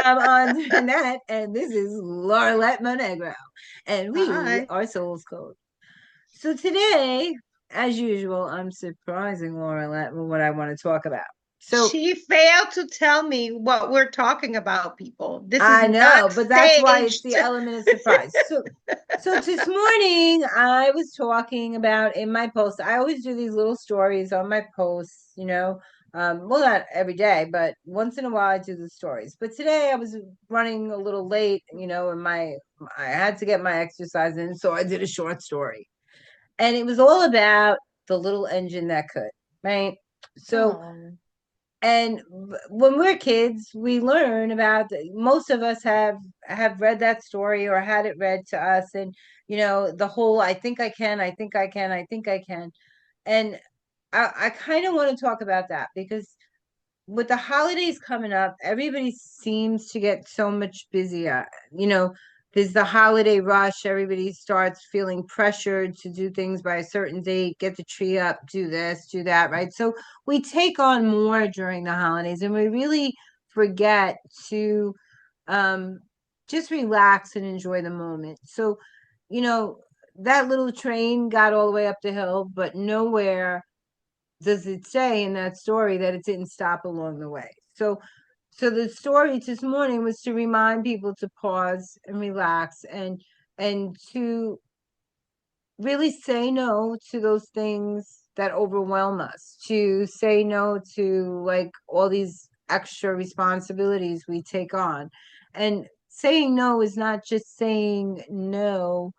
I'm Jeanette, and this is Lorilet Monegro, and we Hi. are Souls Code. So today, as usual, I'm surprising Lorilet with what I want to talk about. So She failed to tell me what we're talking about, people. This is I not know, but that's why it's staged. the element of surprise. So this morning I was talking about in my post. I always do these little stories on my posts, well, not every day, but once in a while I do the stories. But today I was running a little late, and I had to get my exercise in, so I did a short story, and it was all about the little engine that could, right? So Oh, and when we're kids, we learn about most of us have read that story or had it read to us, and the whole I think I can, I think I can, I think I can. And I kind of want to talk about that because with the holidays coming up, everybody seems to get so much busier. There's the holiday rush. Everybody starts feeling pressured to do things by a certain date, get the tree up, do this, do that, right? So we take on more during the holidays and we really forget to um, just relax and enjoy the moment. So, you know, that little train got all the way up the hill, but nowhere does it say in that story that it didn't stop along the way. So the story this morning was to remind people to pause and relax and to really say no to those things that overwhelm us, to say no to like all these extra responsibilities we take on. And saying no is not just saying no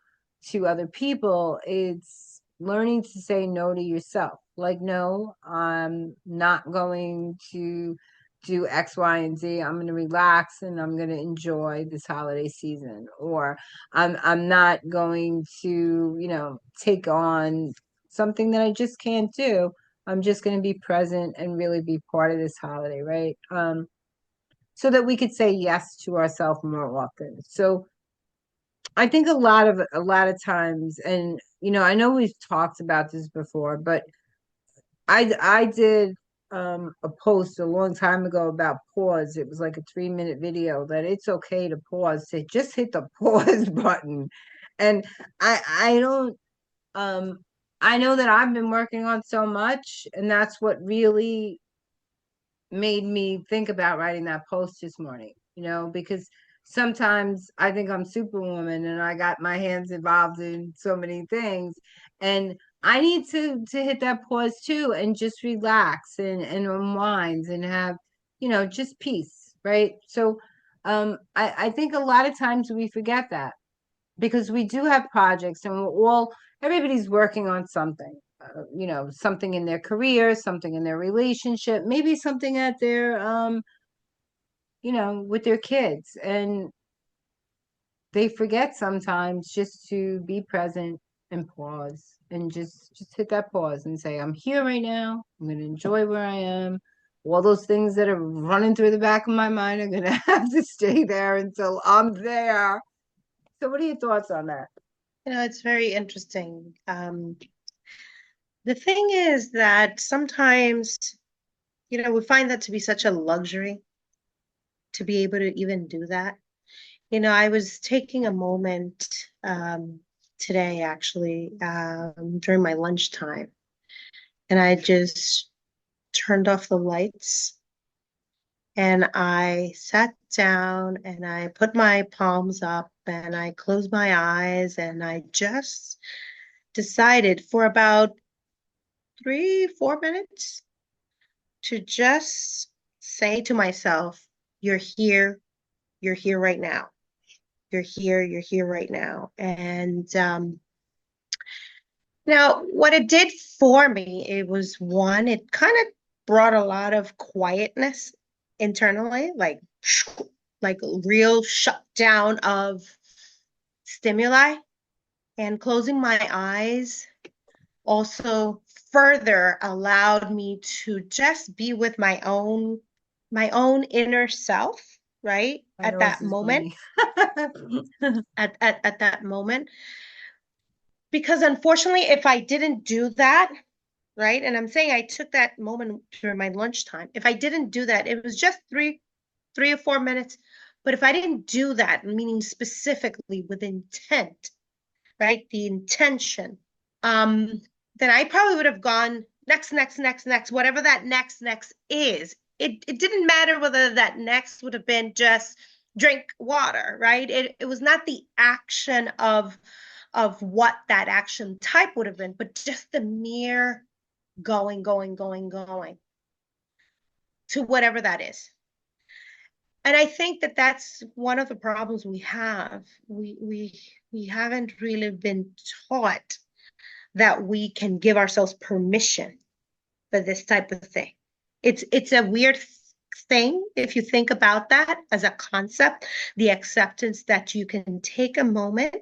to other people, it's learning to say no to yourself. Like, no, I'm not going to do X, Y, and Z. I'm going to relax and I'm going to enjoy this holiday season. Or I'm not going to, take on something that I just can't do. I'm just going to be present and really be part of this holiday, right? So that we could say yes to ourselves more often. So I think a lot of times, and I know we've talked about this before, but I did a post a long time ago about pause. It was like a 3-minute video that it's okay to pause, to just hit the pause button. And I don't um I know that I've been working on so much, and that's what really made me think about writing that post this morning, because sometimes I think I'm superwoman and I got my hands involved in so many things, and I need to hit that pause too and just relax and unwind and have, just peace, right? So I think a lot of times we forget that because we do have projects and everybody's working on something, something in their career, something in their relationship, maybe something at their with their kids, and they forget sometimes just to be present and pause and just hit that pause and say, I'm here right now, I'm going to enjoy where I am. All those things that are running through the back of my mind are going to have to stay there until I'm there. So what are your thoughts on that? it's very interesting. The thing is that sometimes, we find that to be such a luxury to be able to even do that. I was taking a moment today, actually, during my lunchtime, and I just turned off the lights and I sat down and I put my palms up and I closed my eyes and I just decided for about 3, 4 minutes to just say to myself, you're here right now. You're here right now. And now what it did for me, it was one, it kind of brought a lot of quietness internally, like real shutdown of stimuli, and closing my eyes also further allowed me to just be with my own inner self, right? I At know this that is moment, funny. at that moment. Because unfortunately, if I didn't do that, right? And I'm saying I took that moment during my lunchtime. If I didn't do that, it was just 3 or 4 minutes, But if I didn't do that, meaning specifically with intent, right? The intention, um, then I probably would have gone next, next, next, next, whatever that next, next is. It didn't matter whether that next would have been just drink water, right? It was not the action of what that action type would have been, but just the mere going, going, going, going to whatever that is. And I think that that's one of the problems we have. We haven't really been taught that we can give ourselves permission for this type of thing. It's a weird thing if you think about that as a concept, the acceptance that you can take a moment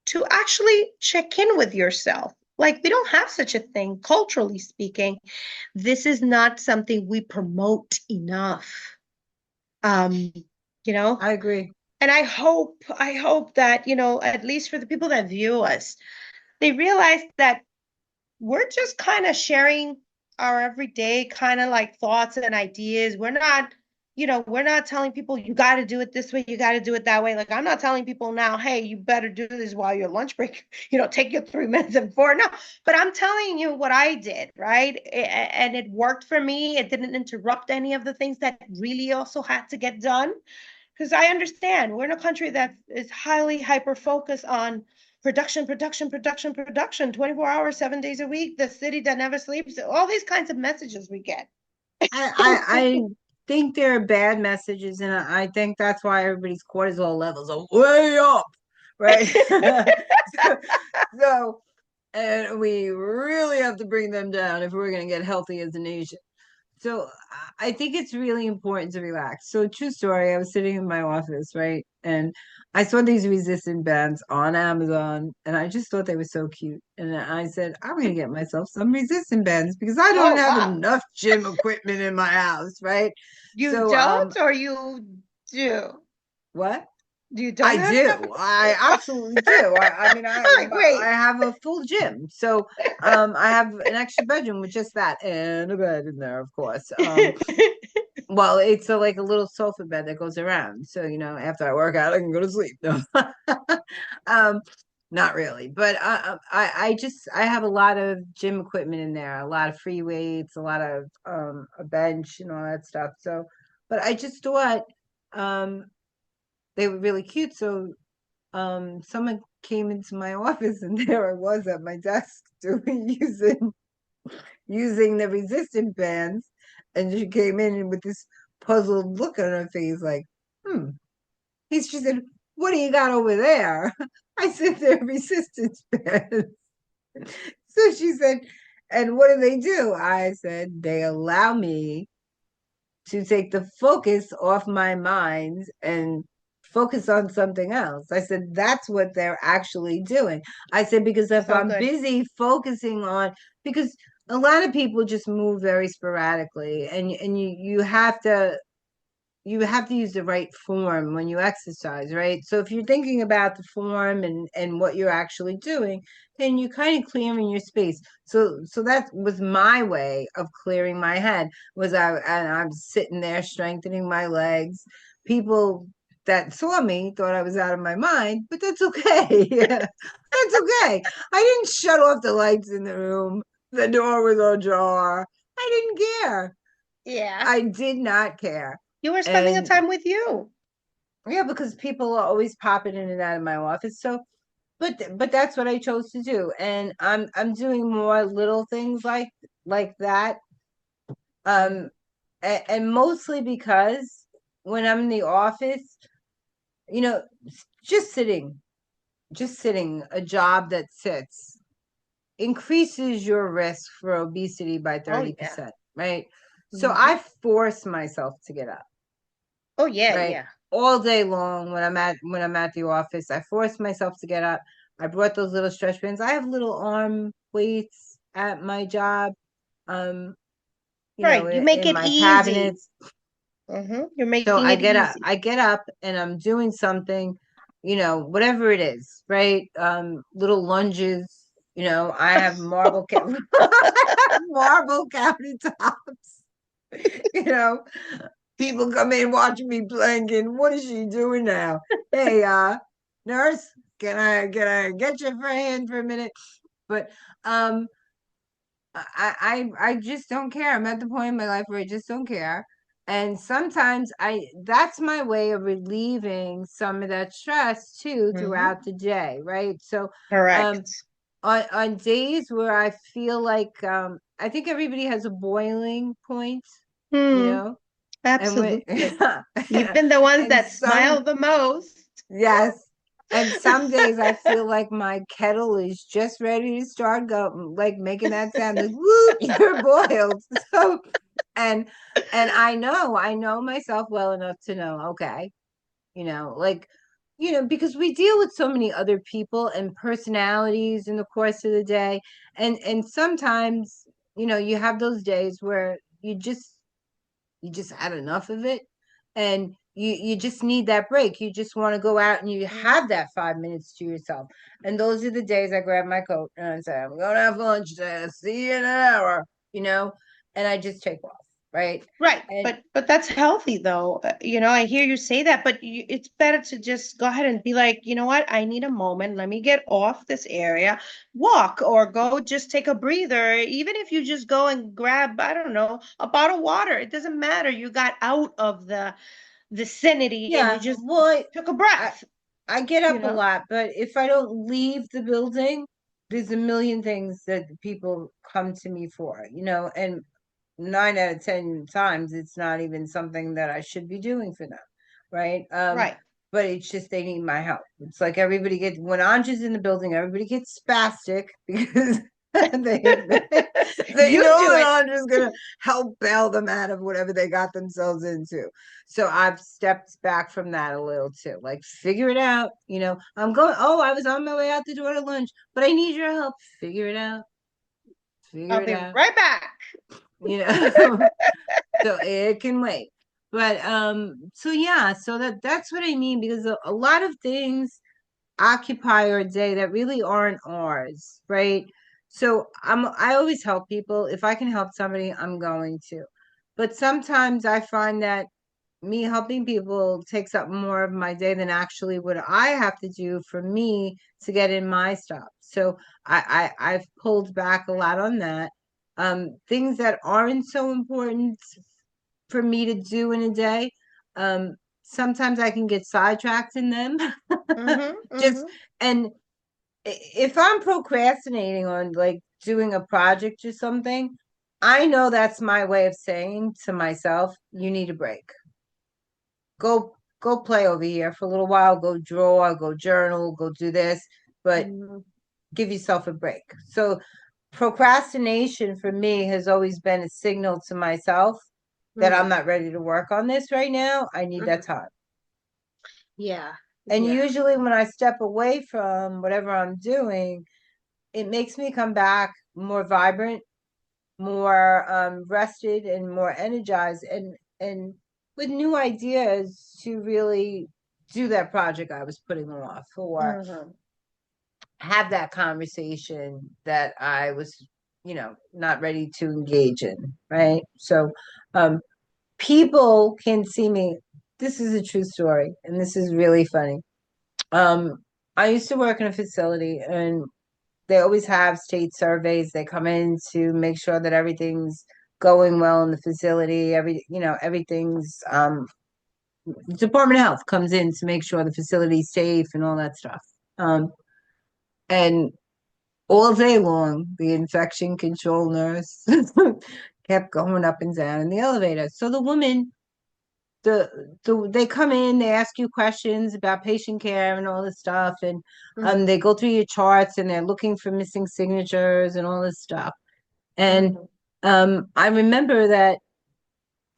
to actually check in with yourself. Like we don't have such a thing, culturally speaking. This is not something we promote enough. Um, you know, I agree. and I hope that, at least for the people that view us, they realize that we're just kind of sharing our everyday kind of like thoughts and ideas. We're not telling people you got to do it this way, you got to do it that way. Like I'm not telling people now, hey, you better do this while your lunch break, take your 3 minutes and four. No, but I'm telling you what I did, right? And it worked for me. It didn't interrupt any of the things that really also had to get done. Because I understand we're in a country that is highly hyper focused on production, production, production, production, 24 hours, 7 days a week, the city that never sleeps, all these kinds of messages we get. I think there are bad messages, and I think that's why everybody's cortisol levels are way up, right? so, so, and we really have to bring them down if we're going to get healthy as a nation. So I think it's really important to relax. So true story, I was sitting in my office, right? And I saw these resistant bands on Amazon and I just thought they were so cute. And I said, I'm gonna get myself some resistant bands because I don't Oh, have wow. enough gym equipment in my house, right? You So don't, or you do? what? You don't I have enough? do. I absolutely do. I mean, I'm like, I wait. have a full gym, so I have an extra bedroom with just that and a bed in there, of course. Well, it's like a little sofa bed that goes around. So, after I work out, I can go to sleep. No. um, not really. But I have a lot of gym equipment in there, a lot of free weights, a lot of a bench and all that stuff. So, but I just thought um they were really cute. So someone came into my office and there I was at my desk doing using the resistant bands. And she came in with this puzzled look on her face, like, hmm. She said, what do you got over there? I said, they're resistance bands. So she said, and what do they do? I said, they allow me to take the focus off my mind and focus on something else. I said, that's what they're actually doing. I said, because if So I'm good. busy focusing on, because a lot of people just move very sporadically and you have to use the right form when you exercise, right? So if you're thinking about the form and what you're actually doing, then you're kind of clearing your space. So that was my way of clearing my head. I'm sitting there strengthening my legs. People that saw me thought I was out of my mind, but that's okay. That's okay. I didn't shut off the lights in the room. The door was ajar. I didn't care. Yeah. I did not care. You were spending a And time with you. yeah, because people are always popping in and out of my office. So, but that's what I chose to do, and I'm doing more little things like that. Um, and mostly because when I'm in the office, you know, just sitting, a job that sits increases your risk for obesity by Oh, yeah. 30%, right? So Hmm. I force myself to get up. Oh, yeah, Right? yeah. All day long when I'm at the office, I force myself to get up. I brought those little stretch bands. I have little arm weights at my job, um, Right. You make in it my easy. cabinets. You're So making I it get up, easy. I get up and I'm doing something, whatever it is, right? Little lunges, I have marble countertops, you know. People come in watching me blinking. What is she doing now? Hey, nurse, can I get you for a hand for a minute? But um I just don't care. I'm at the point in my life where I just don't care. And sometimes I that's my way of relieving some of that stress too Hmm. throughout the day, right? So um Correct. on days where I feel like I think everybody has a boiling point, you Hmm. know? And when Absolutely. Even the ones and that some smile the most. yes. And some days I feel like my kettle is just ready to start go like making that sound like whoop, you're boiled. So and I know myself well enough to know, okay, like because we deal with so many other people and personalities in the course of the day. And sometimes, you have those days where you just had enough of it, and you just need that break. You just want to go out and you have that 5 minutes to yourself. And those are the days I grab my coat and I say, I'm going to have lunch today, see you in an hour, you know and I just take off, right? Right, And but that's healthy though. I hear you say that, but it's better to just go ahead and be like, you know what? I need a moment. Let me get off this area, walk, or go just take a breather. Even if you just go and grab, I don't know, a bottle of water, it doesn't matter. You got out of the vicinity and you yeah, just well, took a I, breath, I get you up a know? lot, but if I don't leave the building, there's a million things that people come to me for, and 9 out of 10 times it's not even something that I should be doing for them, right? Right. But it's just they need my help. It's like everybody gets when Anja's in the building, everybody gets spastic because they You know do it. that Anja's gonna help bail them out of whatever they got themselves into. So I've stepped back from that a little too. Like figure it out. I'm going. Oh, I was on my way out the door to lunch, but I need your help. Figure it out. Figure I'll it be out. right back. You know. So it can wait. But so yeah, so that's what I mean, because a lot of things occupy our day that really aren't ours, right? So I always help people. If I can help somebody, I'm going to. But sometimes I find that me helping people takes up more of my day than actually what I have to do for me to get in my stuff. So I've pulled back a lot on that. Things that aren't so important for me to do in a day, sometimes I can get sidetracked in them. Mm-hmm, Just mm-hmm. and if I'm procrastinating on like doing a project or something, I know that's my way of saying to myself, you need a break. Go play over here for a little while, go draw, go journal, go do this, but Mm-hmm. give yourself a break. So procrastination for me has always been a signal to myself that I'm Mm-hmm. not ready to work on this right now. I need that Mm-hmm. time. Yeah, And yeah. usually when I step away from whatever I'm doing, it makes me come back more vibrant, more rested, and more energized, and with new ideas to really do that project I was putting off, or Mm-hmm. have that conversation that I was, not ready to engage in, right? So um people can see me. This is a true story, and this is really funny. um I used to work in a facility, and they always have state surveys. They come in to make sure that everything's going well in the facility. Everything's Department of Health comes in to make sure the facility's safe and all that stuff. And all day long, the infection control nurse kept going up and down in the elevator. So the woman, they come in, they ask you questions about patient care and all this stuff, and Mm-hmm. they go through your charts and they're looking for missing signatures and all this stuff. And Mm-hmm. I remember that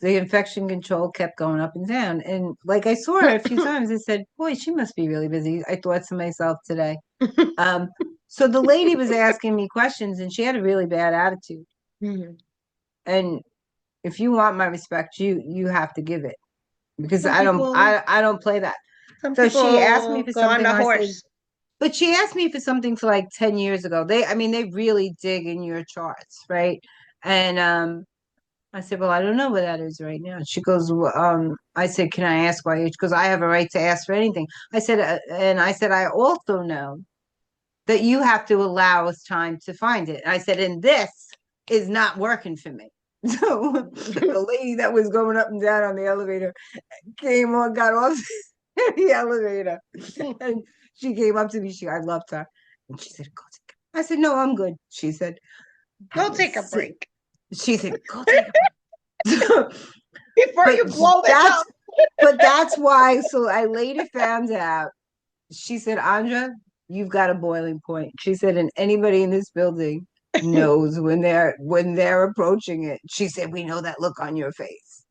the infection control kept going up and down. And like I saw her a few times, I said, boy, she must be really busy. I thought to myself today. Um, so the lady was asking me questions and she had a really bad attitude. Mm-hmm. And if you want my respect, you have to give it, because Some I don't people, I don't play that. some So she asked me people for go on something the and I said, horse. but she asked me for something for like 10 years ago. They really dig in your charts, right? And I said, well, I don't know where that is right now. She goes, I said, can I ask why? She goes, I have a right to ask for anything. I said, and I said, I also know that you have to allow us time to find it. I said, and this is not working for me. So the lady that was going up and down on the elevator came on, got off the elevator, and she came up to me. I loved her, and she said, "Go take." I said, "No, I'm good." She said, Go "Have a take a seat." break She said, "Go take a break." before but you blow this that's up. but that's why. So I later found out. She said, "Andra, you've got a boiling point." She said, "And anybody in this building knows when they're approaching it." She said, "We know that look on your face."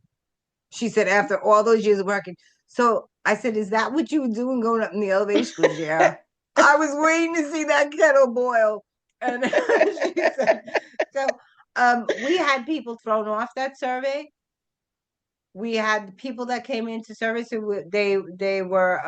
She said, "After all those years of working." So I said, "Is that what you were doing going up in the elevator?" She goes, "Yeah." I was waiting to see that kettle boil. And she said, so we had people thrown off that survey. We had people that came into service who they were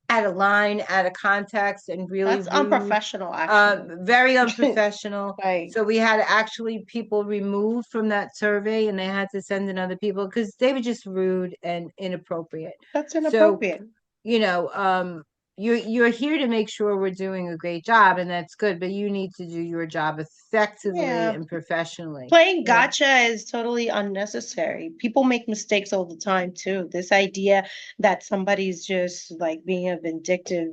out of line, out of context, and really That's rude, unprofessional, actually. very unprofessional. Like, So we had actually people removed from that survey, and they had to send in other people because they were just rude and inappropriate. that's So, inappropriate. you know, you're here to make sure we're doing a great job, and that's good, but you need to do your job effectively Yeah. and professionally. Playing You know, gotcha is totally unnecessary. People make mistakes all the time too. This idea that somebody's just like being a vindictive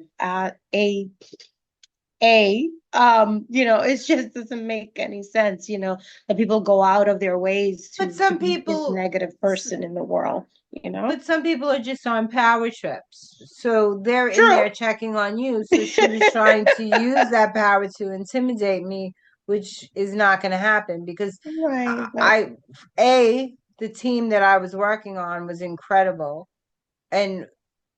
it just doesn't make any sense, that people go out of their ways but to some be this people. negative person in the world, you know? But some people are just on power trips. So they're in True. there checking on you. So she was trying to use that power to intimidate me, which is not going to happen because Right, right. I, the team that I was working on was incredible. And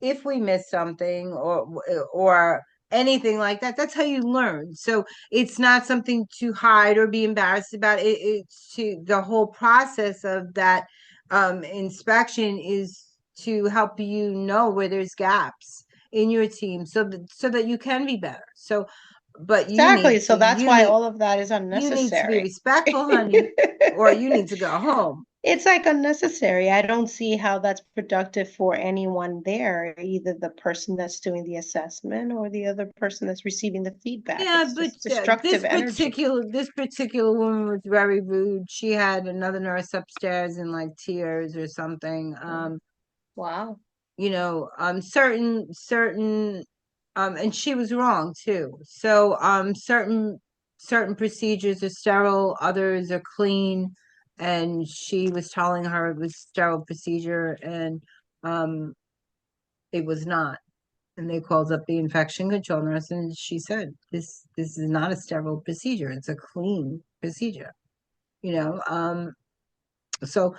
if we miss something or anything like that, that's how you learn. So it's not something to hide or be embarrassed about. It's to the whole process of that inspection is to help you know where there's gaps in your team so that you can be better. So but you need Exactly. to So that's you why need all of that is you need to be unnecessary. respectful, honey, or you need to go home. It's like unnecessary. I don't see how that's productive for anyone there, either the person that's doing the assessment or the other person that's receiving the feedback. Yeah, It's but just destructive energy. this particular woman was very rude. She had another nurse upstairs in like tears or something. Mm. Wow. Certain and she was wrong too. So certain procedures are sterile, others are clean, and she was telling her it was sterile procedure and um it was not. And they called up the infection control nurse and she said, this is not a sterile procedure, it's a clean procedure, you know. So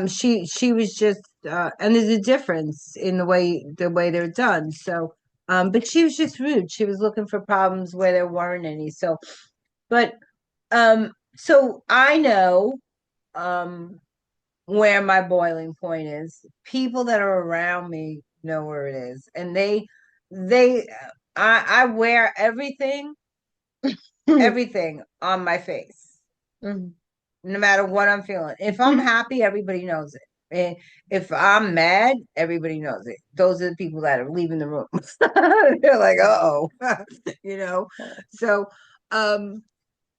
she was just and there's a difference in the way they're done. So but she was just rude. She was looking for problems where there weren't any. So but so I know um where my boiling point is. People that are around me know where it is, and they I wear everything on my face, Mhm. no matter what I'm feeling. If I'm happy, everybody knows it. And if I'm mad, everybody knows it. Those are the people that are leaving the room. They're like, oh, you know. So um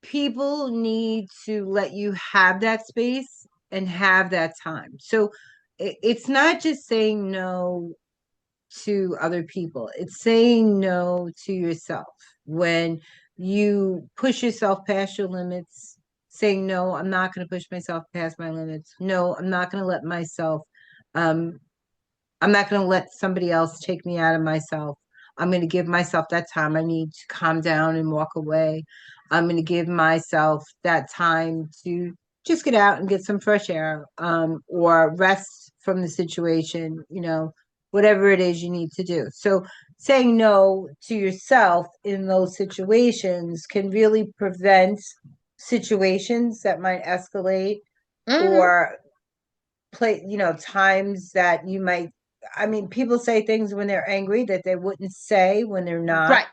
people need to let you have that space and have that time. So it's not just saying no to other people, it's saying no to yourself. When you push yourself past your limits, saying, no, I'm not going to push myself past my limits. No, um, I'm not going to let somebody else take me out of myself. I'm going to give myself that time I need to calm down and walk away. I'm going to give myself that time to just get out and get some fresh air, or rest from the situation, whatever it is you need to do. So saying no to yourself in those situations can really prevent situations that might escalate Hmm. or times that you might. I mean, people say things when they're angry that they wouldn't say when they're not. Right.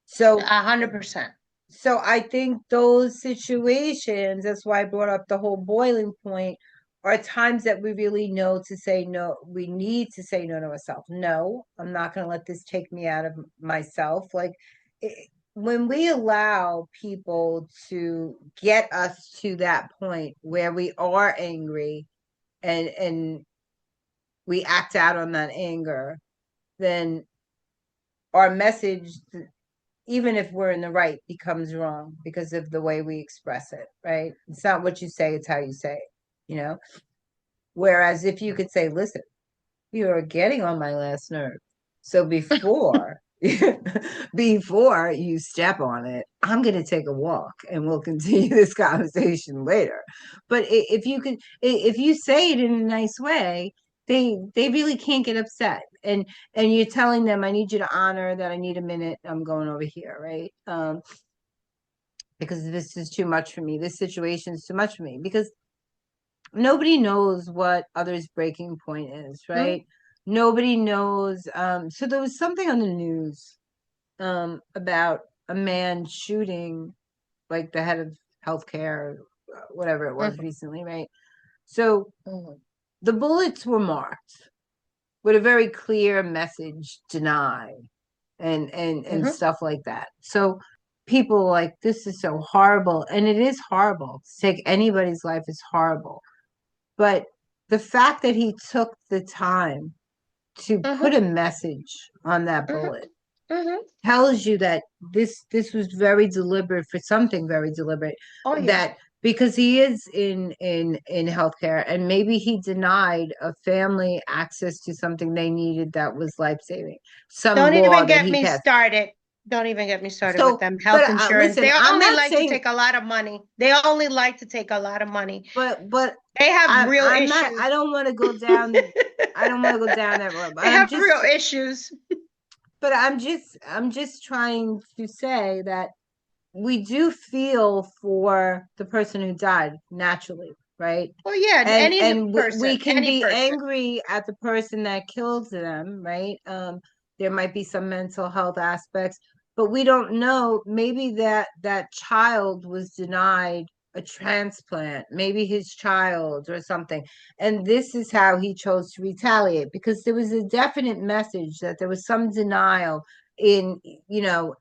So 100%. so I think those situations, that's why I brought up the whole boiling point, are times that we really know to say no. We need to say no to ourselves. No, I'm not going to let this take me out of myself. Like when we allow people to get us to that point where we are angry and we act out on that anger, then our message, even if we're in the right, becomes wrong because of the way we express it, right? It's not what you say, it's how you say it, you know? Whereas if you could say, listen, you're getting on my last nerve. So before before you step on it, I'm going to take a walk and we'll continue this conversation later. But if you could, if you say it in a nice way, they really can't get upset. And you're telling them, I need you to honor that I need a minute. I'm going over here, right? Because this is too much for me. This situation is too much for me because nobody knows what others' breaking point is, Mm, right? Nobody knows. So there was something on the news about a man shooting like the head of healthcare, whatever it was mhm, recently, right? So mhm, the bullets were marked with a very clear message, deny and mhm, stuff like that. So people like this is so horrible, and it is horrible. To take anybody's life is horrible. But the fact that he took the time to mhm, put a message on that mhm, bullet mhm. tells you that this was very deliberate for something very deliberate. Oh yeah. That because he is in healthcare and maybe he denied a family access to something they needed that was life saving, some Don't law even that get he me passed. started. Don't even get me started with So, them but health insurance. listen, They I'm only not like to saying, take a lot of money. They only like to take a lot of money. but They have real I'm not. issues. I don't want to go down. I don't want to go down that road. But They have real issues. I'm just trying to say that we do feel for the person who died naturally, right? Well, yeah, And we can any be person. angry at the person that killed them, right? There might be some mental health aspects, but we don't know. Maybe that child was denied a transplant, maybe his child or something. And this is how he chose to retaliate because there was a definite message that there was some denial in,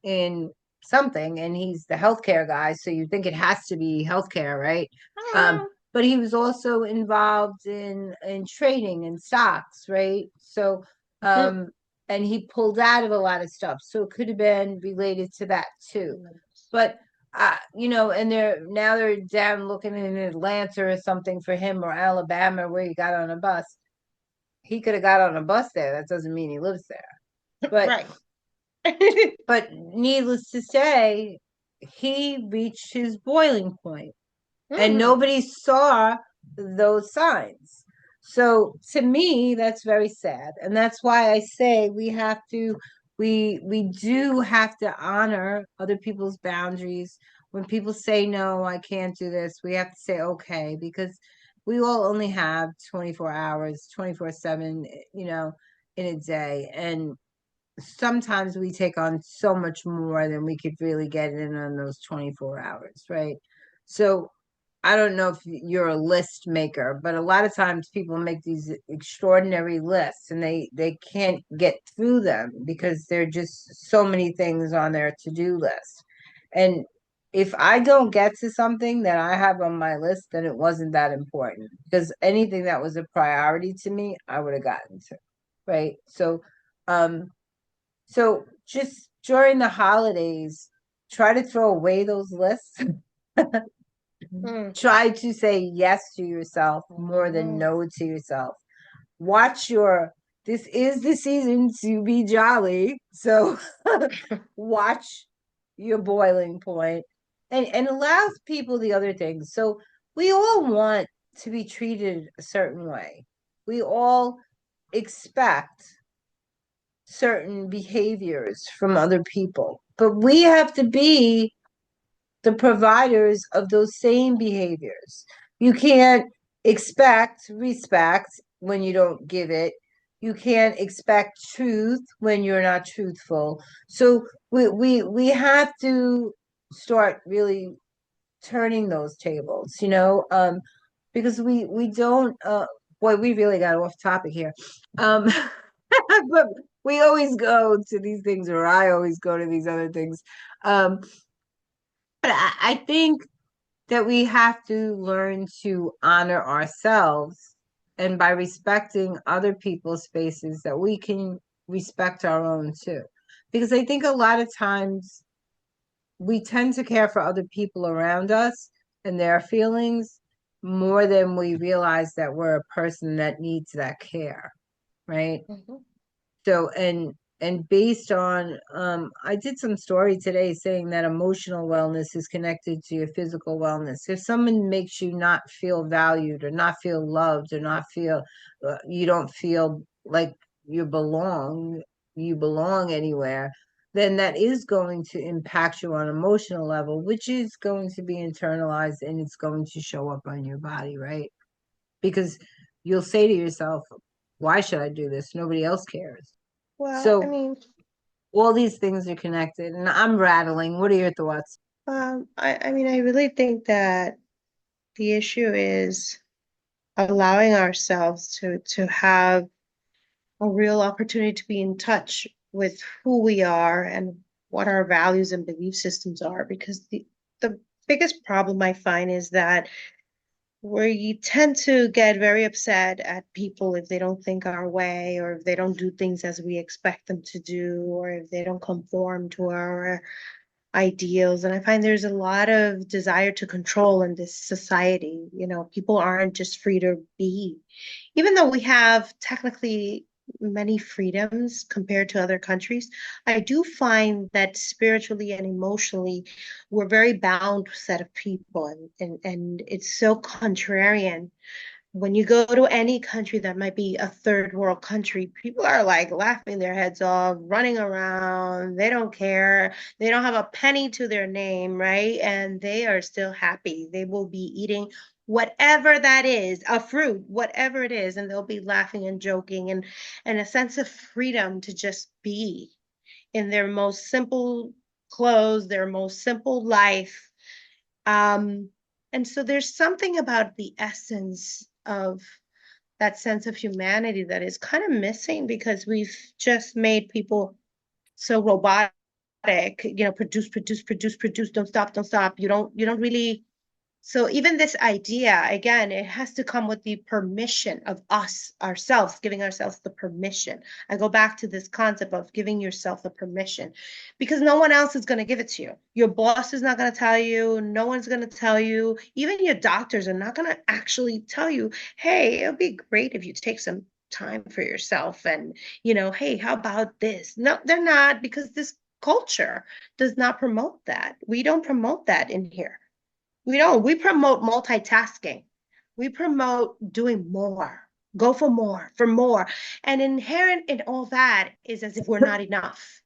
in something, and he's the healthcare guy, so you think it has to be healthcare, right? um Oh, but he was also involved in trading and stocks, right? So well. um and he pulled out of a lot of stuff, so it could have been related to that too. But and they're down looking in Atlanta or something for him, or Alabama where he got on a bus. He could have got on a bus there. That doesn't mean he lives there. but Right. but needless to say, he reached his boiling point and Mhm. nobody saw those signs. So to me, that's very sad. And that's why I say we do have to honor other people's boundaries. When people say no, I can't do this, we have to say okay, because we all only have 24 hours, 24/7, in a day. And sometimes we take on so much more than we could really get in on those 24 hours, right? So I don't know if you're a list maker, but a lot of times people make these extraordinary lists and they can't get through them because there are just so many things on their to-do list. And if I don't get to something that I have on my list, then it wasn't that important because anything that was a priority to me, I would have gotten to, right? Um, so just during the holidays, try to throw away those lists. Mm. Try to say yes to yourself more than Mhm. no to yourself. Watch your, this is the season to be jolly. So watch your boiling point and allows people the other things. So we all want to be treated a certain way. We all expect certain behaviors from other people, but we have to be the providers of those same behaviors. You can't expect respect when you don't give it. You can't expect truth when you're not truthful. So we have to. start really turning those tables, because we don't boy, we really got off topic here. Um but we always go to these things, or I always go to these other things. Um but I think that we have to learn to honor ourselves, and by respecting other people's spaces that we can respect our own too. Because I think a lot of times we tend to care for other people around us and their feelings more than we realize that we're a person that needs that care, right? Mhm. So and based on I did some story today saying that emotional wellness is connected to your physical wellness. If someone makes you not feel valued or not feel loved or not feel you don't feel like you belong anywhere, then that is going to impact you on an emotional level, which is going to be internalized and it's going to show up on your body, right? Because you'll say to yourself, why should I do this? Nobody else cares. Well, I So mean, all these things are connected, and I'm rattling. What are your thoughts? I mean, I really think that the issue is allowing ourselves to have a real opportunity to be in touch with who we are and what our values and belief systems are. Because the biggest problem I find is that we tend to get very upset at people if they don't think our way, or if they don't do things as we expect them to do, or if they don't conform to our ideals. And I find there's a lot of desire to control in this society. People aren't just free to be, even though we have technically many freedoms compared to other countries. I do find that spiritually and emotionally, we're very bound set of people, and it's so contrarian. When you go to any country that might be a third world country, people are like laughing their heads off, running around. They don't care. They don't have a penny to their name, right? And they are still happy. They will be eating whatever that is, a fruit, whatever it is, and they'll be laughing and joking, and a sense of freedom to just be in their most simple clothes, their most simple life. Um, and so there's something about the essence of that sense of humanity that is kind of missing, because we've just made people so robotic, produce, produce, produce, produce, don't stop, don't stop. You don't really, so even this idea, again, it has to come with the permission of us, ourselves, giving ourselves the permission. I go back to this concept of giving yourself the permission, because no one else is going to give it to you. Your boss is not going to tell you. No one's going to tell you. Even your doctors are not going to actually tell you, hey, it'll be great if you take some time for yourself. And, hey, how about this? No, they're not, because this culture does not promote that. We don't promote that in here. We don't. We promote multitasking. We promote doing more, go for more, for more. And inherent in all that is as if we're not enough,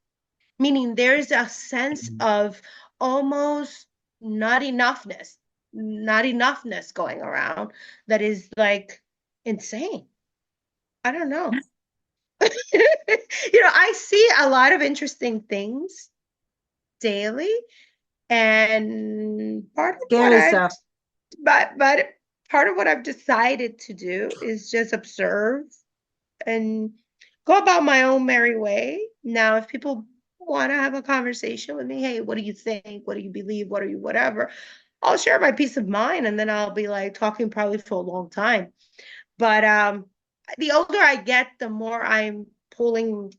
meaning there's a sense of almost not enoughness going around that is like insane. I don't know. I see a lot of interesting things daily, and part of what Scary I've stuff. but part of what I've decided to do is just observe and go about my own merry way. Now, if people want to have a conversation with me, hey, what do you think? What do you believe? What are you, whatever? I'll share my peace of mind, and then I'll be like talking probably for a long time. But the older I get, the more I'm pulling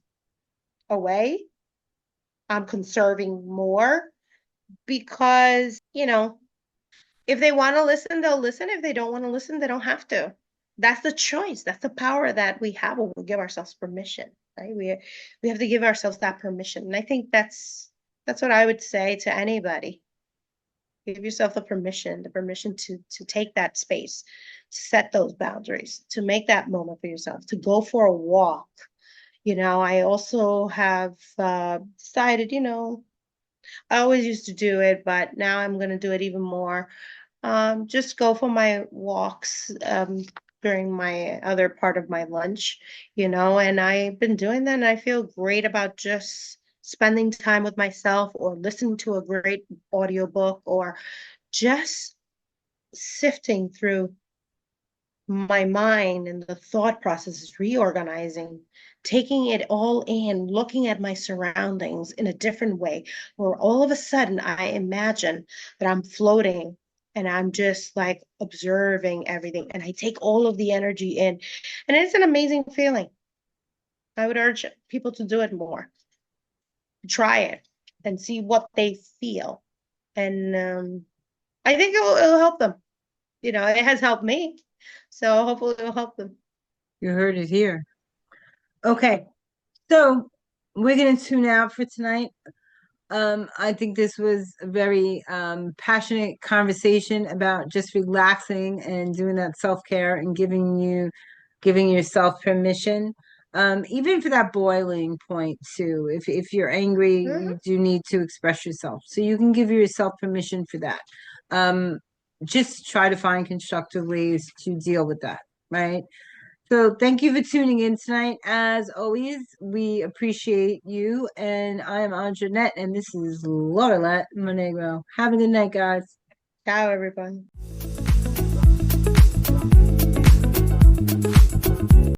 away. I'm conserving more, because, if they want to listen, they'll listen. If they don't want to listen, they don't have to. That's the choice. That's the power that we have when we give ourselves permission, right? We have to give ourselves that permission. And I think that's what I would say to anybody. Give yourself the permission to take that space, to set those boundaries, to make that moment for yourself, to go for a walk. I also have decided, I always used to do it, but now I'm going to do it even more. Just go for my walks during my other part of my lunch, and I've been doing that, and I feel great about just spending time with myself or listening to a great audiobook or just sifting through my mind and the thought process is reorganizing, taking it all in, looking at my surroundings in a different way, where all of a sudden I imagine that I'm floating and I'm just like observing everything and I take all of the energy in. And it's an amazing feeling. I would urge people to do it more, try it and see what they feel. And I think it'll help them. You know, it has helped me. So hopefully it'll help them. You heard it here. Okay, so we're gonna tune out for tonight. I think this was a very passionate conversation about just relaxing and doing that self-care and giving yourself permission. Even for that boiling point too. If you're angry, Mhm. you do need to express yourself. So you can give yourself permission for that. Um, just try to find constructive ways to deal with that, right? So thank you for tuning in tonight. As always, we appreciate you. And I am Anjanette, and this is Lorilet Monegro. Have a good night, guys. Ciao, everyone.